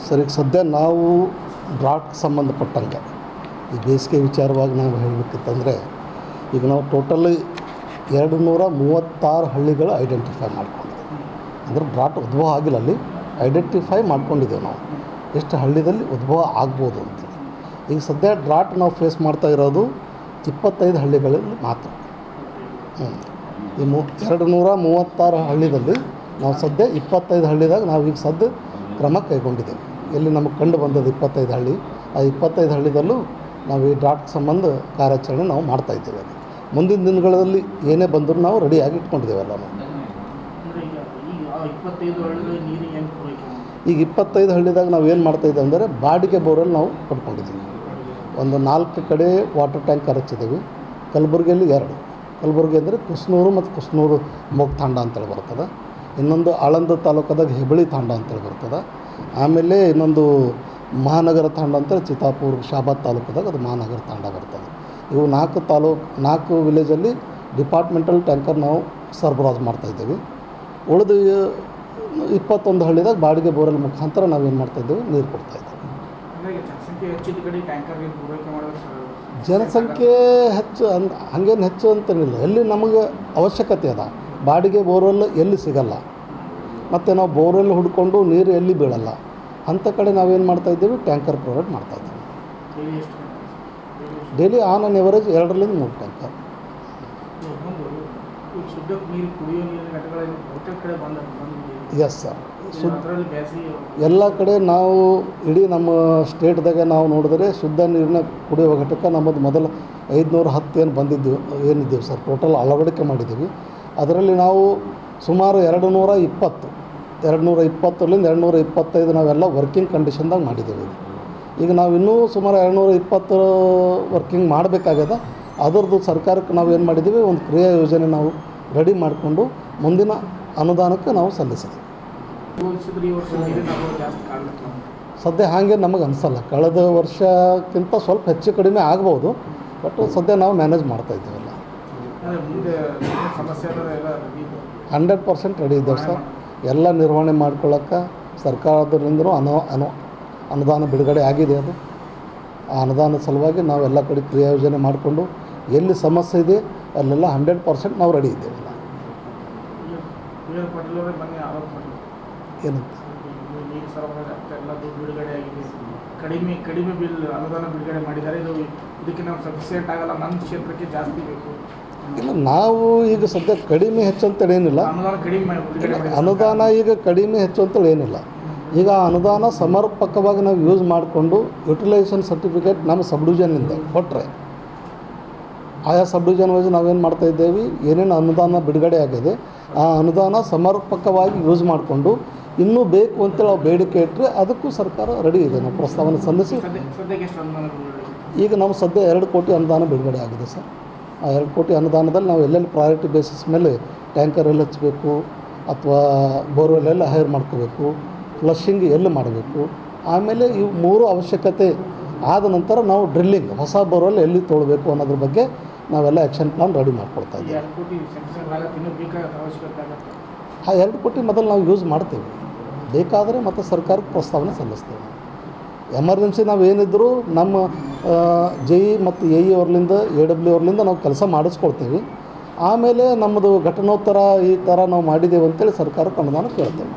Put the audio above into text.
Sir, ಈಗ ಸದ್ಯ ನಾವು ಡ್ರಾಟ್ಗೆ ಸಂಬಂಧಪಟ್ಟಂಗೆ ಈ ಬೇಸಿಗೆ ವಿಚಾರವಾಗಿ ನಾವು ಹೇಳಬೇಕಿತ್ತಂದರೆ, ಈಗ ನಾವು ಟೋಟಲಿ 236 ಹಳ್ಳಿಗಳು ಐಡೆಂಟಿಫೈ ಮಾಡ್ಕೊಂಡಿದ್ದೀವಿ. ಅಂದರೆ ಡ್ರಾಟ್ ಉದ್ಭವ ಆಗಿಲ್ಲ, ಅಲ್ಲಿ ಐಡೆಂಟಿಫೈ ಮಾಡ್ಕೊಂಡಿದ್ದೇವೆ ನಾವು ಎಷ್ಟು ಹಳ್ಳಿದಲ್ಲಿ ಉದ್ಭವ ಆಗ್ಬೋದು ಅಂತೇಳಿ. ಈಗ ಸದ್ಯ ಡ್ರಾಟ್ ನಾವು ಫೇಸ್ ಮಾಡ್ತಾ ಇರೋದು 25 ಹಳ್ಳಿಗಳಲ್ಲಿ ಮಾತ್ರ. ಈ 236 ಹಳ್ಳಿದಲ್ಲಿ ನಾವು ಸದ್ಯ 25 ಹಳ್ಳಿದಾಗ ನಾವು ಈಗ ಸದ್ಯ ಕ್ರಮ ಕೈಗೊಂಡಿದ್ದೇವೆ. ಎಲ್ಲಿ ನಮಗೆ ಕಂಡು ಬಂದದ್ದು 25 ಹಳ್ಳಿ, ಆ 25 ಹಳ್ಳಿದಲ್ಲೂ ನಾವು ಈ ಡ್ರಾಟ್ ಸಂಬಂಧ ಕಾರ್ಯಾಚರಣೆ ನಾವು ಮಾಡ್ತಾಯಿದ್ದೇವೆ. ಅದು ಮುಂದಿನ ದಿನಗಳಲ್ಲಿ ಏನೇ ಬಂದರೂ ನಾವು ರೆಡಿಯಾಗಿ ಇಟ್ಕೊಂಡಿದ್ದೇವೆಲ್ಲ ನಾವು. ಈಗ 25 ಹಳ್ಳಿದಾಗ ನಾವು ಏನು ಮಾಡ್ತಾಯಿದ್ದೇವೆ ಅಂದರೆ, ಬಾಡಿಗೆ ಬೋರಲ್ಲಿ ನಾವು ಪಡ್ಕೊಂಡಿದ್ದೀವಿ. ಒಂದು 4 ಕಡೆ ವಾಟರ್ ಟ್ಯಾಂಕರ್ ಹಚ್ಚಿದ್ದೀವಿ. ಕಲಬುರಗಿಯಲ್ಲಿ 2, ಕಲಬುರಗಿ ಅಂದರೆ ಕುಸ್ನೂರು ಮತ್ತು ಕುಸ್ನೂರು ಮೋಗ್ ತಾಂಡ ಅಂತೇಳಿ ಬರ್ತದೆ. ಇನ್ನೊಂದು ಆಳಂದ ತಾಲೂಕದಾಗ ಹೆಬಳಿ ತಾಂಡ ಅಂತೇಳಿ ಬರ್ತದೆ. ಆಮೇಲೆ ಇನ್ನೊಂದು ಮಹಾನಗರ ತಾಂಡ ಅಂತೇಳಿ ಚಿತ್ತಾಪುರ ಶಾಬಾದ್ ತಾಲೂಕದಾಗ ಅದು ಮಹಾನಗರ ತಾಂಡ ಬರ್ತದೆ. ಇವು 4 ವಿಲೇಜಲ್ಲಿ ಡಿಪಾರ್ಟ್ಮೆಂಟಲ್ ಟ್ಯಾಂಕರ್ ನಾವು ಸರಬರಾಜು ಮಾಡ್ತಾಯಿದ್ದೀವಿ. ಉಳಿದು 21 ಹಳ್ಳಿದಾಗ ಬಾಡಿಗೆ ಬೋರಲ್ ಮುಖಾಂತರ ನಾವೇನು ಮಾಡ್ತಾಯಿದ್ದೇವೆ, ನೀರು ಕೊಡ್ತಾಯಿದ್ದೇವೆ. ಜನಸಂಖ್ಯೆ ಹೆಚ್ಚು ಹಾಗೇನು ಹೆಚ್ಚು ಅಂತೇನಿಲ್ಲ. ಎಲ್ಲಿ ನಮಗೆ ಅವಶ್ಯಕತೆ ಅದ, ಬಾಡಿಗೆ ಬೋರ್ವೆಲ್ ಎಲ್ಲಿ ಸಿಗಲ್ಲ ಮತ್ತು ನಾವು ಬೋರ್ವೆಲ್ ಹುಡ್ಕೊಂಡು ನೀರು ಎಲ್ಲಿ ಬೀಳಲ್ಲ ಅಂಥ ಕಡೆ ನಾವೇನು ಮಾಡ್ತಾಯಿದ್ದೀವಿ, ಟ್ಯಾಂಕರ್ ಪ್ರೊವೈಡ್ ಮಾಡ್ತಾಯಿದ್ದೀವಿ. ಡೈಲಿ ಆನ್ ಆನ್ ಎವರೇಜ್ 2ರಿಂದ 3 ಟ್ಯಾಂಕರ್. ಎಸ್ ಸರ್, ಎಲ್ಲ ಕಡೆ ನಾವು ಇಡೀ ನಮ್ಮ ಸ್ಟೇಟ್ದಾಗೆ ನಾವು ನೋಡಿದ್ರೆ ಶುದ್ಧ ನೀರಿನ ಕುಡಿಯುವ ಘಟಕ ನಮ್ಮದು ಮೊದಲು 510 ಏನು ಬಂದಿದ್ದೀವಿ ಏನಿದ್ದೀವಿ ಸರ್, ಟೋಟಲ್ ಅಳವಡಿಕೆ ಮಾಡಿದ್ದೀವಿ. ಅದರಲ್ಲಿ ನಾವು ಸುಮಾರು 220 220ರಿಂದ 225 ನಾವೆಲ್ಲ ವರ್ಕಿಂಗ್ ಕಂಡೀಷನ್ದಾಗ ಮಾಡಿದ್ದೀವಿ. ಈಗ ನಾವು ಇನ್ನೂ ಸುಮಾರು 220 ವರ್ಕಿಂಗ್ ಮಾಡಬೇಕಾಗ್ಯದ. ಅದರದ್ದು ಸರ್ಕಾರಕ್ಕೆ ನಾವು ಏನು ಮಾಡಿದ್ದೀವಿ, ಒಂದು ಕ್ರಿಯಾ ಯೋಜನೆ ನಾವು ರೆಡಿ ಮಾಡಿಕೊಂಡು ಮುಂದಿನ ಅನುದಾನಕ್ಕೆ ನಾವು ಸಲ್ಲಿಸಿದ್ದೀವಿ. ಸದ್ಯ ಹಾಗೆ ನಮಗೆ ಅನಿಸಲ್ಲ. ಕಳೆದ ವರ್ಷಕ್ಕಿಂತ ಸ್ವಲ್ಪ ಹೆಚ್ಚು ಕಡಿಮೆ ಆಗ್ಬೋದು, ಬಟ್ ಸದ್ಯ ನಾವು ಮ್ಯಾನೇಜ್ ಮಾಡ್ತಾಯಿದ್ದೀವಲ್ಲ. 100% ರೆಡಿ ಇದ್ದೇವೆ ಸರ್. ಎಲ್ಲ ನಿರ್ವಹಣೆ ಮಾಡ್ಕೊಳ್ಳೋಕ್ಕೆ ಸರ್ಕಾರದಿಂದಲೂ ಅನುದಾನ ಬಿಡುಗಡೆ ಆಗಿದೆ. ಅದು ಆ ಅನುದಾನದ ಸಲುವಾಗಿ ನಾವೆಲ್ಲ ಕಡೆ ಕ್ರಿಯಾಯೋಜನೆ ಮಾಡಿಕೊಂಡು ಎಲ್ಲಿ ಸಮಸ್ಯೆ ಇದೆ ಅಲ್ಲೆಲ್ಲ 100% ನಾವು ರೆಡಿ ಇದ್ದೇವೆ. ಏನಂತ ಕಡಿಮೆ ಬಿಲ್ ಅನುದಾನ ಬಿಡುಗಡೆ ಮಾಡಿದ್ದಾರೆ. ಇದಕ್ಕೆ ನಾವು ಸಫಿಸಿಯೆಂಟ್ ಆಗಲ್ಲ, ನಮ್ಮ ಕ್ಷೇತ್ರಕ್ಕೆ ಜಾಸ್ತಿ ಬೇಕು. ಇಲ್ಲ, ನಾವು ಈಗ ಸದ್ಯ ಕಡಿಮೆ ಹೆಚ್ಚು ಅಂತೇಳಿ ಏನಿಲ್ಲ. ಅನುದಾನ ಈಗ ಕಡಿಮೆ ಹೆಚ್ಚು ಅಂತೇಳಿ ಏನಿಲ್ಲ. ಈಗ ಅನುದಾನ ಸಮರ್ಪಕವಾಗಿ ನಾವು ಯೂಸ್ ಮಾಡಿಕೊಂಡು ಯುಟಿಲೈಸೇಷನ್ ಸರ್ಟಿಫಿಕೇಟ್ ನಮ್ಮ ಸಬ್ ಡಿವಿಷನ್ನಿಂದ ಕೊಟ್ಟರೆ, ಆಯಾ ಸಬ್ ಡಿವಿಷನ್ ವೈಸ್ ನಾವೇನು ಮಾಡ್ತಾಯಿದ್ದೇವೆ, ಏನೇನು ಅನುದಾನ ಬಿಡುಗಡೆ ಆಗಿದೆ ಆ ಅನುದಾನ ಸಮರ್ಪಕವಾಗಿ ಯೂಸ್ ಮಾಡಿಕೊಂಡು ಇನ್ನೂ ಬೇಕು ಅಂತೇಳಿ ನಾವು ಬೇಡಿಕೆ ಇಟ್ಟರೆ ಅದಕ್ಕೂ ಸರ್ಕಾರ ರೆಡಿ ಇದೆ. ನಾವು ಪ್ರಸ್ತಾವನೆ ಸಲ್ಲಿಸಿ ಈಗ ನಾವು ಸದ್ಯ 2 ಕೋಟಿ ಅನುದಾನ ಬಿಡುಗಡೆ ಆಗಿದೆ ಸರ್. ಆ 2 ಕೋಟಿ ಅನುದಾನದಲ್ಲಿ ನಾವು ಎಲ್ಲೆಲ್ಲಿ ಪ್ರಯಾರಿಟಿ ಬೇಸಿಸ್ ಮೇಲೆ ಟ್ಯಾಂಕರ್ ಎಲ್ಲಿ ಹಚ್ಚಬೇಕು ಅಥವಾ ಬೋರ್ವೆಲ್ ಎಲ್ಲ ಹೈರ್ ಮಾಡ್ಕೋಬೇಕು, ಫ್ಲಶಿಂಗ್ ಎಲ್ಲಿ ಮಾಡಬೇಕು, ಆಮೇಲೆ ಇವು 3 ಅವಶ್ಯಕತೆ ಆದ ನಂತರ ನಾವು ಡ್ರಿಲ್ಲಿಂಗ್ ಹೊಸ ಬೋರ್ವೆಲ್ ಎಲ್ಲಿ ತೊಗೊಳ್ಬೇಕು ಅನ್ನೋದ್ರ ಬಗ್ಗೆ ನಾವೆಲ್ಲ ಆ್ಯಕ್ಷನ್ ಪ್ಲಾನ್ ರೆಡಿ ಮಾಡ್ಕೊಳ್ತಾ ಇದ್ದೀವಿ. ಆ 2 ಕೋಟಿ ಮೊದಲು ನಾವು ಯೂಸ್ ಮಾಡ್ತೇವೆ, ಬೇಕಾದರೆ ಮತ್ತು ಸರ್ಕಾರಕ್ಕೆ ಪ್ರಸ್ತಾವನೆ ಸಲ್ಲಿಸ್ತೇವೆ. ಎಮರ್ಜೆನ್ಸಿ ನಾವು ಏನಿದ್ದರೂ ನಮ್ಮ JE ಮತ್ತು AE ಅವ್ರಲಿಂದ AW ಅವ್ರಲಿಂದ ನಾವು ಕೆಲಸ ಮಾಡಿಸ್ಕೊಳ್ತೀವಿ. ಆಮೇಲೆ ನಮ್ಮದು ಘಟನೋತ್ತರ ಈ ಥರ ನಾವು ಮಾಡಿದ್ದೇವೆ ಅಂತೇಳಿ ಸರ್ಕಾರಕ್ಕೆ ಅನುದಾನ ಕೇಳ್ತೇವೆ.